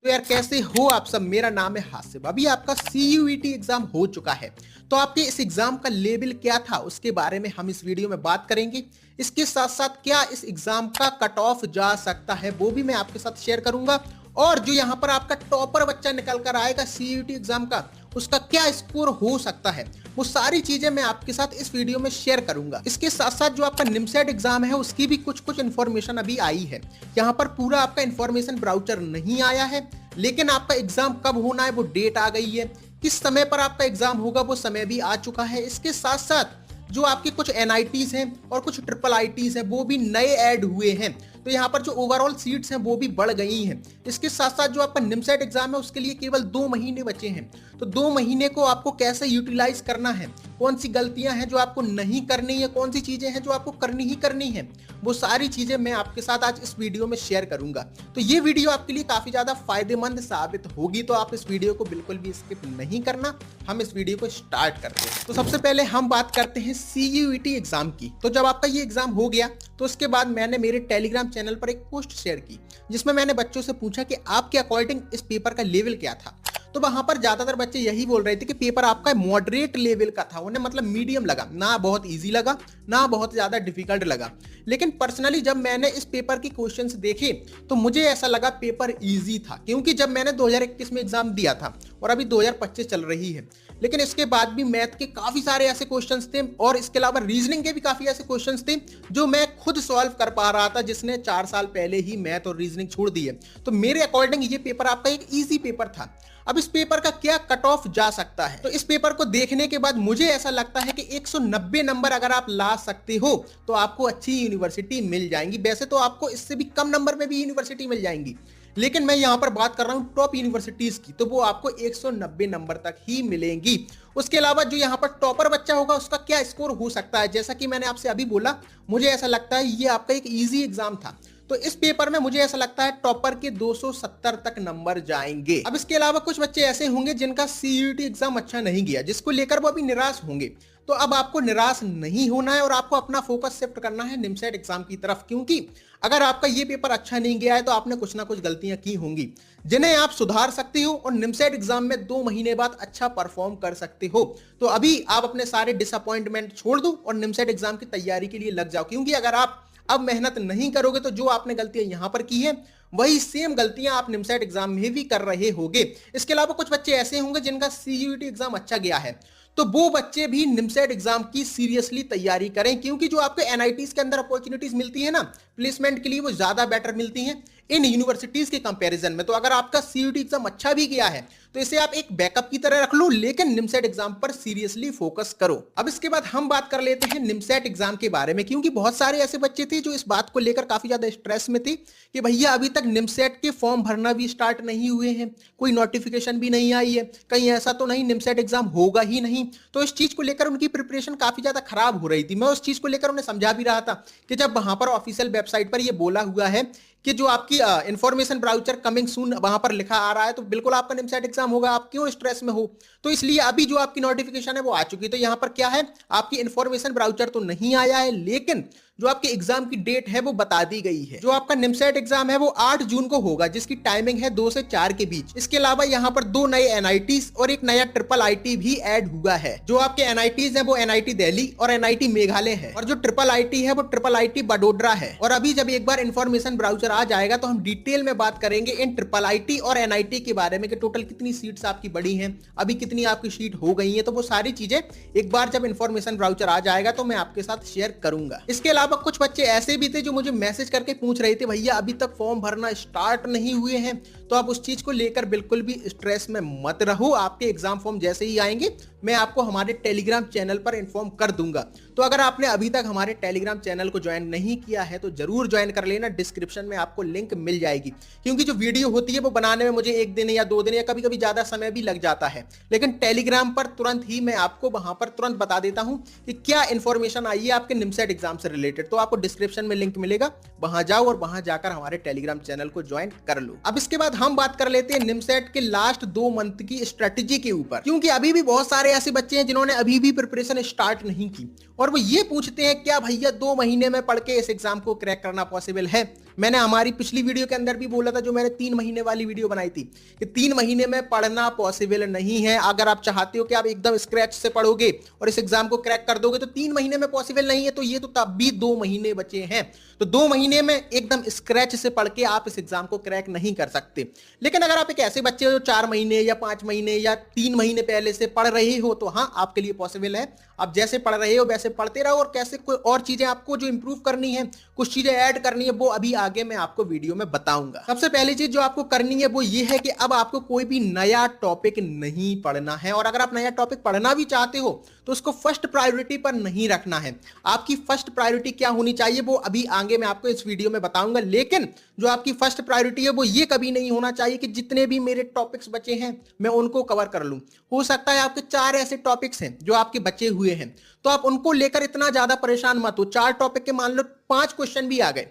तो यार कैसे हो आप सब। मेरा नाम है हासिब। अभी आपका सीयूईटी एग्जाम हो चुका है। तो आपके इस एग्जाम का लेवल क्या था उसके बारे में हम इस वीडियो में बात करेंगे। इसके साथ साथ क्या इस एग्जाम का कट ऑफ जा सकता है वो भी मैं आपके साथ शेयर करूंगा। और जो यहाँ पर आपका टॉपर बच्चा निकल कर आएगा सीयूईटी एग्जाम का, उसका क्या स्कोर हो सकता है, वो सारी चीजें मैं आपके साथ इस वीडियो में शेयर करूंगा। इसके साथ साथ जो आपका निमसेट एग्जाम है उसकी भी कुछ इन्फॉर्मेशन अभी आई है। यहाँ पर पूरा आपका इन्फॉर्मेशन ब्राउचर नहीं आया है, लेकिन आपका एग्जाम कब होना है वो डेट आ गई है। किस समय पर आपका एग्जाम होगा वो समय भी आ चुका है। इसके साथ साथ जो आपके कुछ एनआईटीज हैं और कुछ ट्रिपल आईटीज हैं वो भी नए ऐड हुए हैं। तो यहाँ पर जो ओवरऑल सीट्स हैं वो भी बढ़ गई हैं। इसके साथ साथ जो आपका निमसेट एग्जाम है उसके लिए केवल 2 महीने बचे हैं। तो 2 महीने को आपको कैसे यूटिलाइज करना है, कौन सी गलतियां हैं जो आपको नहीं करनी है, कौन सी चीजें हैं जो आपको करनी ही करनी है, वो सारी चीजें मैं आपके साथ आज इस वीडियो में शेयर करूंगा। तो ये वीडियो आपके लिए काफी ज्यादा फायदेमंद साबित होगी, तो आप इस वीडियो को बिल्कुल भी स्किप नहीं करना। हम इस वीडियो को स्टार्ट करते हैं। तो सबसे पहले हम बात करते हैं सीयूईटी एग्जाम की। तो जब आपका ये एग्जाम हो गया तो उसके बाद मैंने मेरे टेलीग्राम चैनल पर एक पोस्ट शेयर की, जिसमें मैंने बच्चों से पूछा कि आपके अकॉर्डिंग इस पेपर का लेवल क्या था। तो वहां पर ज्यादातर बच्चे यही बोल रहे थे कि पेपर आपका मॉडरेट लेवल का था। उन्हें मतलब मीडियम लगा, ना बहुत इजी लगा ना बहुत ज्यादा डिफिकल्ट लगा। लेकिन पर्सनली जब मैंने इस पेपर के क्वेश्चंस देखे तो मुझे ऐसा लगा पेपर इजी था, क्योंकि जब मैंने 2021 में एग्जाम दिया था और अभी 2025 चल रही है, लेकिन इसके बाद भी मैथ के काफी सारे ऐसे क्वेश्चंस थे और इसके अलावा रीजनिंग के भी काफी ऐसे क्वेश्चंस थे जो मैं खुद सॉल्व कर पा रहा था, जिसने 4 साल पहले ही मैथ और रीजनिंग छोड़ दी है। तो मेरे अकॉर्डिंग ये पेपर आपका एक इजी पेपर था। अब इस पेपर का क्या कट ऑफ जा सकता है, तो इस पेपर को देखने के बाद मुझे ऐसा लगता है कि 190 नंबर अगर आप ला सकते हो तो आपको अच्छी यूनिवर्सिटी मिल जाएंगी। वैसे तो आपको इससे भी कम नंबर में भी यूनिवर्सिटी मिल जाएंगी, लेकिन मैं यहां पर बात कर रहा हूं टॉप यूनिवर्सिटीज की, तो वो आपको 190 नंबर तक ही मिलेंगी। उसके अलावा जो यहां पर टॉपर बच्चा होगा उसका क्या स्कोर हो सकता है, जैसा कि मैंने आपसे अभी बोला, मुझे ऐसा लगता है ये आपका एक इजी एग्जाम था। तो इस पेपर में मुझे ऐसा लगता है टॉपर के 270 तक नंबर जाएंगे। अब इसके अलावा कुछ बच्चे ऐसे होंगे जिनका सीयूईटी एग्जाम अच्छा नहीं गया, जिसको लेकर वो अभी निराश होंगे। तो अब आपको निराश नहीं होना है और आपको अपना फोकस शिफ्ट करना है निमसेट एग्जाम की तरफ, क्योंकि अगर आपका ये पेपर अच्छा नहीं गया है तो आपने कुछ ना कुछ गलतियां की होंगी जिन्हें आप सुधार सकते हो और निमसेट एग्जाम में 2 महीने बाद अच्छा परफॉर्म कर सकते हो। तो अभी आप अपने सारे डिसअपॉइंटमेंट छोड़ दो और निमसेट एग्जाम की तैयारी के लिए लग जाओ, क्योंकि अगर आप अब मेहनत नहीं करोगे तो जो आपने गलतियां यहां पर की है वही सेम गलतियां आप निमसेट एग्जाम में भी कर रहे होगे। इसके अलावा कुछ बच्चे ऐसे होंगे जिनका सीयूईटी एग्जाम अच्छा गया है, तो वो बच्चे भी निमसेट एग्जाम की सीरियसली तैयारी करें, क्योंकि जो आपके एनआईटीज के अंदर अपॉर्चुनिटीज मिलती है ना प्लेसमेंट के लिए, वो ज्यादा बेटर मिलती हैं इन यूनिवर्सिटीज के कंपैरिजन में। तो अगर आपका सीयूईटी एग्जाम अच्छा भी गया है तो इसे आप एक बैकअप की तरह रख लो, लेकिन निमसेट एग्जाम पर सीरियसली फोकस करो। अब इसके बाद हम बात कर लेते हैं निमसेट एग्जाम के बारे में, क्योंकि बहुत सारे ऐसे बच्चे थे जो इस बात को लेकर काफी ज्यादा स्ट्रेस में थे कि भैया अभी तक निमसेट के फॉर्म भरना भी स्टार्ट नहीं हुए हैं, कोई नोटिफिकेशन भी नहीं आई है, कहीं ऐसा तो नहीं निमसेट एग्जाम होगा ही नहीं। तो इस चीज को लेकर उनकी प्रिपरेशन काफी ज्यादा खराब हो रही थी। मैं उस चीज को लेकर उन्हें समझा भी रहा था कि जब वहां पर ऑफिशियल वेबसाइट पर यह बोला हुआ है कि जो आपकी इंफॉर्मेशन ब्राउचर कमिंग सून वहां पर लिखा आ रहा है, तो बिल्कुल आपका निमसेट एग्जाम होगा, आप क्यों स्ट्रेस में हो। तो इसलिए अभी जो आपकी नोटिफिकेशन है वो आ चुकी है। तो यहां पर क्या है, आपकी इंफॉर्मेशन ब्राउचर तो नहीं आया है, लेकिन जो आपके एग्जाम की डेट है वो बता दी गई है। जो आपका निमसेट एग्जाम है वो 8 जून को होगा, जिसकी टाइमिंग है 2 से 4 के बीच। इसके अलावा यहाँ पर 2 नए एनआईटीज और एक नया ट्रिपल आईटी भी ऐड हुआ है। जो आपके एनआईटीज है वो एनआईटी दिल्ली और एनआईटी मेघालय है, और जो ट्रिपल आईटी है वो ट्रिपल आईटी बडोदरा है। और अभी जब एक बार इंफॉर्मेशन ब्राउचर आ जाएगा तो हम डिटेल में बात करेंगे इन ट्रिपल आईटी और एनआईटी के बारे में कि टोटल कितनी सीट्स आपकी बढ़ी हैं, अभी कितनी आपकी सीट हो गई है। तो वो सारी चीजें एक बार जब इंफॉर्मेशन ब्राउचर आ जाएगा तो मैं आपके साथ शेयर करूंगा। इसके अलावा कुछ बच्चे ऐसे भी थे जो मुझे मैसेज करके पूछ रहे थे भैया अभी तक फॉर्म भरना स्टार्ट नहीं हुए हैं। तो आप उस चीज को लेकर बिल्कुल भी स्ट्रेस में मत रहो। आपके एग्जाम फॉर्म जैसे ही आएंगे मैं आपको हमारे टेलीग्राम चैनल पर इन्फॉर्म कर दूंगा। तो अगर आपने अभी तक हमारे टेलीग्राम चैनल को ज्वाइन नहीं किया है तो जरूर ज्वाइन कर लेना, डिस्क्रिप्शन में आपको लिंक मिल जाएगी। क्योंकि जो वीडियो होती है वो बनाने में मुझे 1 दिन या 2 दिन या कभी कभी ज्यादा समय भी लग जाता है, लेकिन टेलीग्राम पर तुरंत ही मैं आपको वहां पर तुरंत बता देता हूं कि क्या इंफॉर्मेशन आई है आपके निमसेट एग्जाम से रिलेटेड। तो आपको डिस्क्रिप्शन में लिंक मिलेगा, वहां जाओ और वहां जाकर हमारे टेलीग्राम चैनल को ज्वाइन कर लो। अब इसके बाद हम बात कर लेते हैं निमसेट के लास्ट 2 मंथ की स्ट्रेटेजी के ऊपर, क्योंकि अभी भी बहुत सारे ऐसे बच्चे हैं जिन्होंने अभी भी प्रिपरेशन स्टार्ट नहीं की और वो ये पूछते हैं क्या भैया 2 महीने में पढ़ के इस एग्जाम को क्रैक करना पॉसिबल है। मैंने हमारी पिछली वीडियो के अंदर भी बोला था, जो मैंने 3 महीने वाली वीडियो बनाई थी, कि 3 महीने में पढ़ना पॉसिबल नहीं है। अगर आप चाहते हो कि आप एकदम स्क्रैच से पढ़ोगे और इस एग्जाम को क्रैक कर दोगे, तो 3 महीने में पॉसिबल नहीं है। तो ये तो तब भी 2 महीने बचे हैं, तो 2 महीने में एकदम स्क्रैच से पढ़ के आप इस एग्जाम को क्रैक नहीं कर सकते। लेकिन अगर आप एक ऐसे बच्चे हो जो 4 महीने या 5 महीने या 3 महीने पहले से पढ़ रहे हो, तो हाँ, आपके लिए पॉसिबल है। आप जैसे पढ़ रहे हो वैसे पढ़ते रहो, और कैसे कोई और चीजें आपको जो इंप्रूव करनी है, कुछ चीजें ऐड करनी है, वो अभी आगे मैं आपको वीडियो में बताऊंगा। सबसे पहली चीज जो आपको करनी है वो ये है कि अब आपको कोई भी नया टॉपिक नहीं पढ़ना है, और अगर आप नया टॉपिक पढ़ना भी चाहते हो तो उसको फर्स्ट प्रायोरिटी पर नहीं रखना है। आपकी फर्स्ट प्रायोरिटी क्या होनी चाहिए वो अभी आगे मैं आपको इस वीडियो में बताऊंगा। लेकिन जो आपकी फर्स्ट प्रायोरिटी है वो ये कभी नहीं होना चाहिए कि जितने भी मेरे टॉपिक्स बचे हैं मैं उनको कवर कर लूं। हो सकता है आपके 4 ऐसे टॉपिक्स हैं जो आपके बचे हुए हैं, तो आप उनको लेकर इतना ज्यादा परेशान मत हो। 4 टॉपिक के मान लो 5 क्वेश्चन भी आ गए,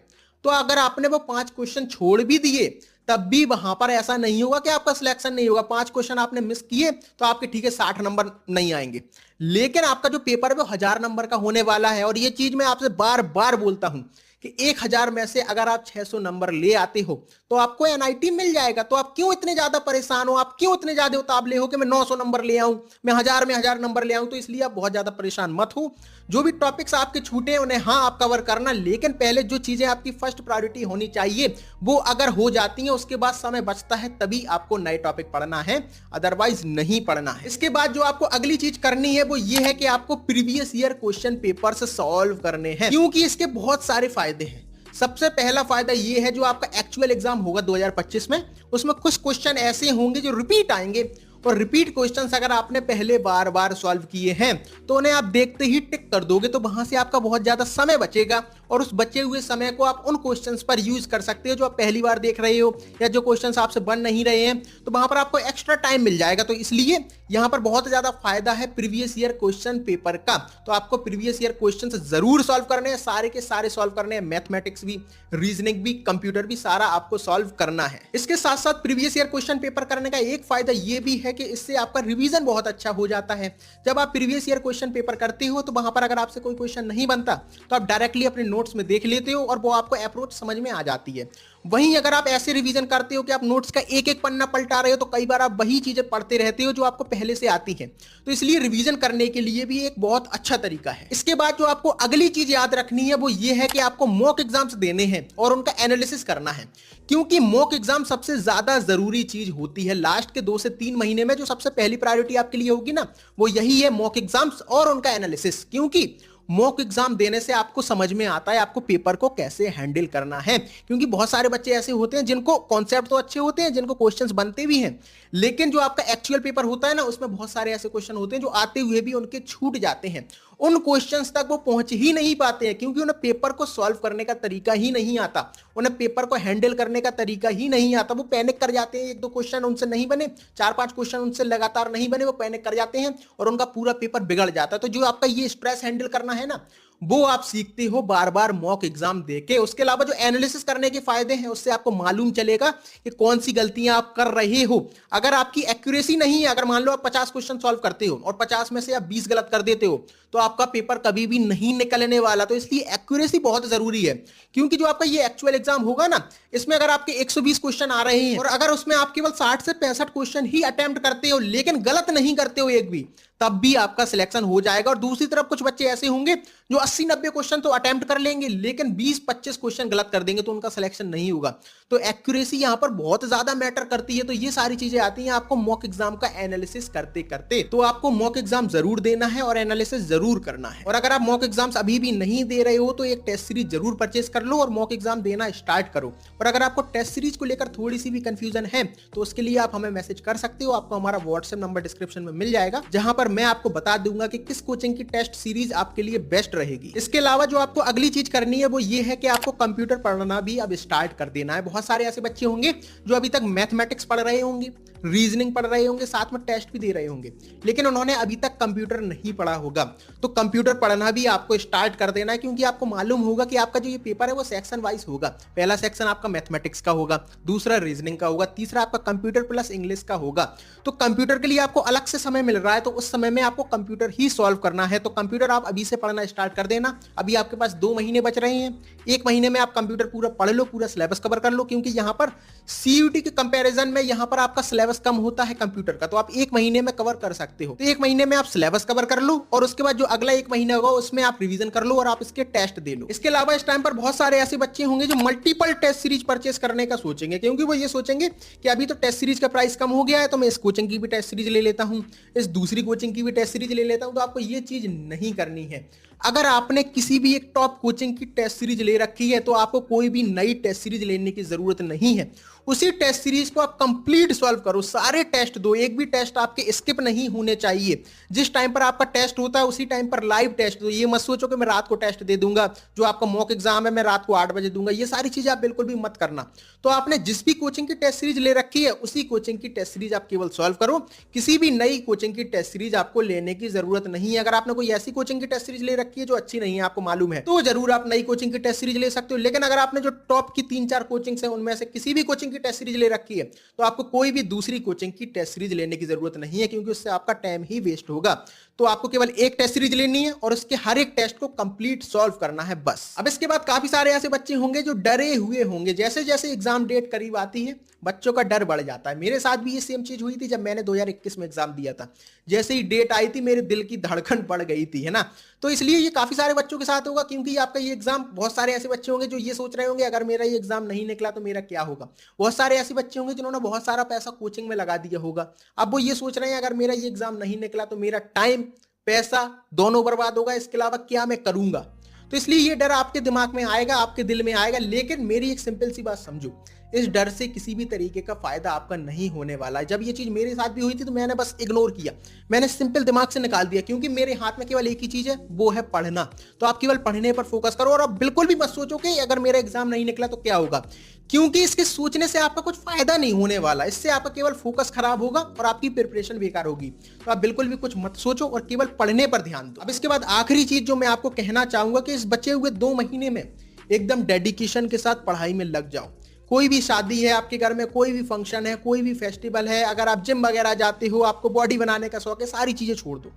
तो अगर आपने वो 5 क्वेश्चन छोड़ भी दिए तब भी वहां पर ऐसा नहीं होगा कि आपका सिलेक्शन नहीं होगा। 5 क्वेश्चन आपने मिस किए तो आपके ठीक है 60 नंबर नहीं आएंगे, लेकिन आपका जो पेपर है वो 1000 नंबर का होने वाला है। और ये चीज मैं आपसे बार बार बोलता हूं कि 1000 में से अगर आप 600 नंबर ले आते हो तो आपको एनआईटी मिल जाएगा। तो आप क्यों इतने ज्यादा परेशान हो, आप क्यों इतने ज्यादा उतावले हो कि मैं 900 नंबर ले आऊं, मैं 1000 में 1000 नंबर ले आऊं। तो इसलिए आप बहुत ज्यादा परेशान मत हो। जो भी टॉपिक्स आपके छूटे हैं उन्हें हाँ आप कवर करना, लेकिन पहले जो चीजें आपकी फर्स्ट प्रायोरिटी होनी चाहिए वो अगर हो जाती हैं, उसके बाद समय बचता है तभी आपको नए टॉपिक पढ़ना है, अदरवाइज नहीं पढ़ना है। इसके बाद जो आपको अगली चीज करनी है वो ये है कि आपको प्रीवियस ईयर क्वेश्चन पेपर से सॉल्व करने हैं, क्योंकि इसके बहुत सारे फायदे हैं। सबसे पहला फायदा ये है, जो आपका एक्चुअल एग्जाम होगा 2025 में, उसमें कुछ क्वेश्चन ऐसे होंगे जो रिपीट आएंगे, और रिपीट क्वेश्चंस अगर आपने पहले बार बार सॉल्व किए हैं तो उन्हें आप देखते ही टिक कर दोगे, तो वहां से आपका बहुत ज्यादा समय बचेगा, और उस बचे हुए समय को आप उन क्वेश्चंस पर यूज कर सकते हो जो आप पहली बार देख रहे हो, या जो क्वेश्चंस आपसे बन नहीं रहे हैं, तो वहां पर आपको एक्स्ट्रा टाइम मिल जाएगा। तो इसलिए यहां पर बहुत ज्यादा फायदा है प्रीवियस ईयर क्वेश्चन पेपर का। तो आपको प्रीवियस ईयर क्वेश्चन जरूर सॉल्व करने हैं, सारे के सारे सॉल्व करने हैं, मैथमेटिक्स भी, रीजनिंग भी, कंप्यूटर भी, सारा आपको सॉल्व करना है। इसके साथ साथ प्रीवियस ईयर क्वेश्चन पेपर करने का एक फायदा यह भी है कि इससे आपका रिवीजन बहुत अच्छा हो जाता है। जब आप प्रीवियस ईयर क्वेश्चन पेपर करते हो तो वहां पर अगर आपसे कोई क्वेश्चन नहीं बनता तो आप डायरेक्टली अपने नोट्स में देख लेते हो और वो आपको अप्रोच समझ में आ जाती है। वहीं अगर आप ऐसे रिवीजन करते हो कि आप नोट्स का एक एक पन्ना पलटा रहे हो तो कई बार आप वही चीजें पढ़ते रहते हो जो आपको पहले से आती है। तो इसलिए रिवीजन करने के लिए भी एक बहुत अच्छा तरीका है। इसके बाद जो आपको अगली चीज याद रखनी है वो ये है कि आपको मॉक एग्जाम्स देने हैं और उनका एनालिसिस करना है, क्योंकि मॉक एग्जाम सबसे ज्यादा जरूरी चीज होती है। लास्ट के 2 से 3 महीने में जो सबसे पहली प्रायोरिटी आपके लिए होगी ना, वो यही है मॉक एग्जाम्स और उनका एनालिसिस। क्योंकि मॉक एग्जाम देने से आपको समझ में आता है आपको पेपर को कैसे हैंडल करना है, क्योंकि बहुत सारे बच्चे ऐसे होते हैं जिनको कॉन्सेप्ट तो अच्छे होते हैं, जिनको क्वेश्चंस बनते भी हैं, लेकिन जो आपका एक्चुअल पेपर होता है ना, उसमें बहुत सारे ऐसे क्वेश्चन होते हैं जो आते हुए भी उनके छूट जाते हैं। उन क्वेश्चंस तक वो पहुंच ही नहीं पाते हैं, क्योंकि उन्हें पेपर को सॉल्व करने का तरीका ही नहीं आता, उन्हें पेपर को हैंडल करने का तरीका ही नहीं आता। वो पैनिक कर जाते हैं, 1-2 क्वेश्चन उनसे नहीं बने, 4-5 क्वेश्चन उनसे लगातार नहीं बने, वो पैनिक कर जाते हैं और उनका पूरा पेपर बिगड़ जाता है। तो जो आपका ये स्ट्रेस हैंडल करना है ना, वो आप सीखते हो बार बार मॉक एग्जाम देके। उसके अलावा जो एनालिसिस करने के फायदे हैं, उससे आपको मालूम चलेगा कि कौन सी गलतियां आप कर रहे हो। अगर आपकी एक्यूरेसी नहीं है, अगर मान लो आप 50 क्वेश्चन सॉल्व करते हो और 50 में से आप 20 गलत कर देते हो, तो आपका पेपर कभी भी नहीं निकलने वाला। तो इसलिए एक्यूरेसी बहुत जरूरी है, क्योंकि जो आपका ये एक्चुअल एग्जाम होगा ना, इसमें अगर आपके 120 क्वेश्चन आ रहे हैं और अगर उसमें आप केवल 60 से 65 क्वेश्चन ही अटेम्प्ट करते हो, लेकिन गलत नहीं करते हो एक भी, तब भी आपका सिलेक्शन हो जाएगा। और दूसरी तरफ कुछ बच्चे ऐसे होंगे जो 80-90 क्वेश्चन तो अटेम्प्ट कर लेंगे, लेकिन 20-25 क्वेश्चन गलत कर देंगे, तो उनका सिलेक्शन नहीं होगा। तो एक्यूरेसी यहां पर बहुत ज्यादा मैटर करती है। तो ये सारी चीजें आती हैं आपको मॉक एग्जाम का एनालिसिस करते करते। तो आपको मॉक एग्जाम जरूर देना है और एनालिसिस जरूर करना है। और अगर आप मॉक एग्जाम्स अभी भी नहीं दे रहे हो तो एक टेस्ट सीरीज जरूर परचेस कर लो और मॉक एग्जाम देना स्टार्ट करो। और अगर आपको टेस्ट सीरीज को लेकर थोड़ी सी भी कंफ्यूजन है तो उसके लिए आप हमें मैसेज कर सकते हो। आपको हमारा व्हाट्सएप नंबर डिस्क्रिप्शन में मिल जाएगा, जहां पर मैं आपको बता दूंगा कि किस कोचिंग की टेस्ट सीरीज आपके लिए बेस्ट रहेगी। इसके अलावा जो आपको अगली चीज करनी है वो ये है कि आपको कंप्यूटर पढ़ना भी अब स्टार्ट कर देना है। बहुत सारे ऐसे बच्चे होंगे जो अभी तक मैथमेटिक्स पढ़ रहे होंगे, रीजनिंग पढ़ रहे होंगे, साथ में टेस्ट भी दे रहे होंगे, लेकिन उन्होंने अभी तक कंप्यूटर नहीं पढ़ा होगा। तो कंप्यूटर पढ़ना भी आपको स्टार्ट कर देना है, क्योंकि आपको मालूम होगा कि आपका जो ये पेपर है वो सेक्शन वाइज होगा। पहला सेक्शन आपका मैथमेटिक्स का होगा, दूसरा रीजनिंग का होगा, तीसरा आपका कंप्यूटर प्लस इंग्लिश का होगा। तो कंप्यूटर के लिए आपको अलग से समय मिल रहा है, तो उस समय में आपको कंप्यूटर ही सॉल्व करना है। तो कंप्यूटर आप अभी से पढ़ना स्टार्ट कर देना। अभी आपके पास 2 महीने बच रहे हैं, 1 महीने में आप कंप्यूटर पूरा पढ़ लो, पूरा सिलेबस कवर कर लो, क्योंकि यहाँ पर सीयूटी के कंपैरिजन में यहाँ पर आपका सिलेबस कम होता है कंप्यूटर का, तो आप 1 महीने में कवर कर सकते हो। तो 1 महीने में आप सिलेबस कवर कर लो, और उसके बाद जो अगला 1 महीना होगा उसमें आप रिवीजन कर लो और आप इसके टेस्ट दे लो। इसके अलावा इस टाइम पर बहुत सारे ऐसे बच्चे होंगे जो मल्टीपल टेस्ट सीरीज परचेस करने का सोचेंगे, क्योंकि वो ये सोचेंगे कि अभी तो टेस्ट सीरीज का प्राइस कम हो गया है, तो मैं इस कोचिंग की भी टेस्ट सीरीज ले लेता हूं, इस दूसरी कोचिंग की भी टेस्ट सीरीज ले लेता हूं। तो आपको ये चीज नहीं करनी है। अगर आपने किसी भी एक टॉप कोचिंग की टेस्ट सीरीज ले रखी है, तो आपको कोई भी नई टेस्ट सीरीज लेने की जरूरत नहीं है। उसी टेस्ट सीरीज को आप कंप्लीट सॉल्व करो, सारे टेस्ट दो, एक भी टेस्ट आपके स्किप नहीं होने चाहिए। जिस टाइम पर आपका टेस्ट होता है उसी टाइम पर लाइव टेस्ट दो। ये मत सोचो कि मैं रात को टेस्ट दे दूंगा, जो आपका मॉक एग्जाम है मैं रात को 8 बजे दूंगा, ये सारी चीजें आप बिल्कुल भी मत करना। तो आपने जिस भी कोचिंग की टेस्ट सीरीज ले रखी है उसी कोचिंग की टेस्ट सीरीज आप केवल सॉल्व करो। किसी भी नई कोचिंग की टेस्ट सीरीज आपको लेने की जरूरत नहीं है। अगर आपने कोई ऐसी कोचिंग की टेस्ट सीरीज ले रखी है जो अच्छी नहीं है, आपको मालूम है, तो जरूर आप नई कोचिंग की टेस्ट सीरीज ले सकते हो। लेकिन अगर आपने जो टॉप की 3-4 कोचिंग्स है उनमें से किसी भी कोचिंग की टेस्ट सीरीज ले रखी है, तो आपको कोई भी दूसरी कोचिंग की टेस्ट सीरीज लेने की जरूरत नहीं है, क्योंकि उससे आपका टाइम ही वेस्ट होगा। तो आपको केवल एक टेस्ट सीरीज लेनी है और उसके हर एक टेस्ट को कंप्लीट सॉल्व करना है, बस। अब इसके बाद काफी सारे ऐसे बच्चे होंगे जो डरे हुए होंगे। जैसे जैसे एग्जाम डेट करीब आती है बच्चों का डर बढ़ जाता है। मेरे साथ भी ये सेम चीज हुई थी जब मैंने 2021 में एग्जाम दिया था। जैसे ही डेट आई थी मेरे दिल की धड़कन बढ़ गई थी, है ना। तो इसलिए ये काफी सारे बच्चों के साथ होगा, क्योंकि आपका ये एग्जाम, बहुत सारे ऐसे बच्चे होंगे जो ये सोच रहे होंगे अगर मेरा ये एग्जाम नहीं निकला तो मेरा क्या होगा। बहुत सारे ऐसे बच्चे होंगे जिन्होंने बहुत सारा पैसा कोचिंग में लगा दिया होगा। अब वो ये सोच रहे हैं अगर मेरा ये एग्जाम नहीं निकला तो मेरा टाइम पैसा दोनों बर्बाद होगा, इसके अलावा क्या मैं करूंगा। तो इसलिए ये डर आपके दिमाग में आएगा, आपके दिल में आएगा। लेकिन मेरी एक सिंपल सी बात समझो, इस डर से किसी भी तरीके का फायदा आपका नहीं होने वाला है। जब ये चीज मेरे साथ भी हुई थी तो मैंने बस इग्नोर किया, मैंने सिंपल दिमाग से निकाल दिया, क्योंकि मेरे हाथ में केवल एक ही चीज है, वो है पढ़ना। तो आप केवल पढ़ने पर फोकस करो, और आप बिल्कुल भी मत सोचो कि अगर मेरा एग्जाम नहीं निकला तो क्या होगा, क्योंकि इसके सोचने से आपका कुछ फायदा नहीं होने वाला। इससे आपका केवल फोकस खराब होगा और आपकी प्रिपरेशन बेकार होगी। तो आप बिल्कुल भी कुछ मत सोचो और केवल पढ़ने पर ध्यान दो। अब इसके बाद आखिरी चीज जो मैं आपको कहना चाहूंगा कि इस बचे हुए 2 महीने में एकदम डेडिकेशन के साथ पढ़ाई में लग जाओ। कोई भी शादी है आपके घर में, कोई भी फंक्शन है, कोई भी फेस्टिवल है, अगर आप जिम वगैरह जाते हो, आपको बॉडी बनाने का शौक है, सारी चीजें छोड़ दो।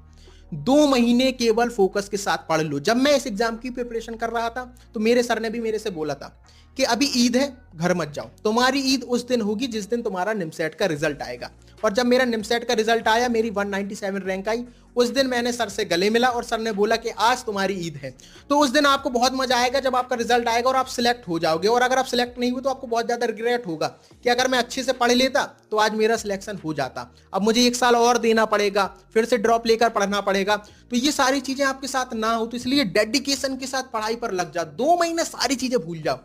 2 महीने केवल फोकस के साथ पढ़ लो। जब मैं इस एग्जाम की प्रिपरेशन कर रहा था तो मेरे सर ने भी मेरे से बोला था कि अभी ईद है, घर मत जाओ, तुम्हारी ईद उस दिन होगी जिस दिन तुम्हारा निमसेट का रिजल्ट आएगा। और जब मेरा निमसेट का रिजल्ट आया, मेरी 197 रैंक आई, उस दिन मैंने सर से गले मिला और सर ने बोला कि आज तुम्हारी ईद है। तो उस दिन आपको बहुत मजा आएगा जब आपका रिजल्ट आएगा और आप सिलेक्ट हो जाओगे। और अगर आप सिलेक्ट नहीं हुए तो आपको बहुत ज्यादा रिग्रेट होगा कि अगर मैं अच्छे से पढ़ लेता तो आज मेरा सिलेक्शन हो जाता, अब मुझे 1 साल और देना पड़ेगा, फिर से ड्रॉप लेकर पढ़ना पड़ेगा। तो ये सारी चीजें आपके साथ ना हो, तो इसलिए डेडिकेशन के साथ पढ़ाई पर लग जाओ। 2 महीने सारी चीजें भूल जाओ।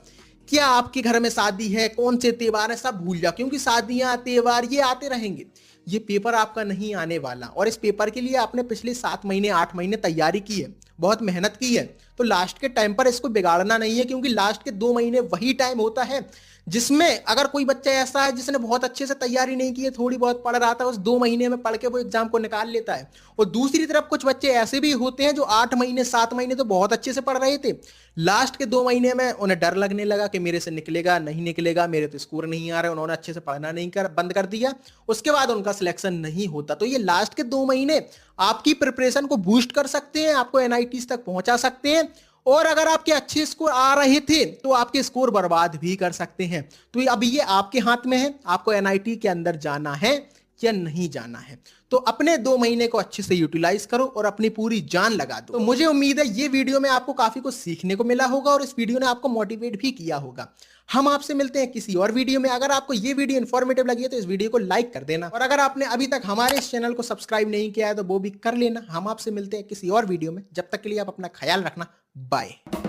क्या आपके घर में शादी है, कौन से त्योहार है, सब भूल जाओ, क्योंकि शादियां त्योहार ये आते रहेंगे। ये पेपर आपका नहीं आने वाला, और इस पेपर के लिए आपने पिछले 7 महीने 8 महीने तैयारी की है, बहुत मेहनत की है। तो लास्ट के टाइम पर इसको बिगाड़ना नहीं है, क्योंकि लास्ट के 2 महीने वही टाइम होता है जिसमें अगर कोई बच्चा ऐसा है जिसने बहुत अच्छे से तैयारी नहीं की है, थोड़ी बहुत पढ़ रहा था, उस 2 महीने में पढ़ के वो एग्जाम को निकाल लेता है। और दूसरी तरफ कुछ बच्चे ऐसे भी होते हैं जो 8 महीने 7 महीने तो बहुत अच्छे से पढ़ रहे थे, लास्ट के 2 महीने में उन्हें डर लगने लगा कि मेरे से निकलेगा नहीं निकलेगा, मेरे तो स्कोर नहीं आ रहा, उन्होंने अच्छे से पढ़ना नहीं बंद कर दिया, उसके बाद उनका सिलेक्शन नहीं होता। तो ये लास्ट के 2 महीने आपकी प्रिपरेशन को बूस्ट कर सकते हैं, आपको NITs तक पहुंचा सकते हैं, और अगर आपके अच्छे स्कोर आ रहे थे तो आपके स्कोर बर्बाद भी कर सकते हैं। तो अब ये आपके हाथ में है, आपको NIT के अंदर जाना है या नहीं जाना है। तो अपने 2 महीने को अच्छे से यूटिलाइज करो और अपनी पूरी जान लगा दो। तो मुझे उम्मीद है ये वीडियो में आपको काफी कुछ सीखने को मिला होगा और इस वीडियो ने आपको मोटिवेट भी किया होगा। हम आपसे मिलते हैं किसी और वीडियो में। अगर आपको ये वीडियो इन्फॉर्मेटिव लगी है तो इस वीडियो को लाइक कर देना, और अगर आपने अभी तक हमारे इस चैनल को सब्सक्राइब नहीं किया है तो वो भी कर लेना। हम आपसे मिलते हैं किसी और वीडियो में, जब तक के लिए आप अपना ख्याल रखना। बाय।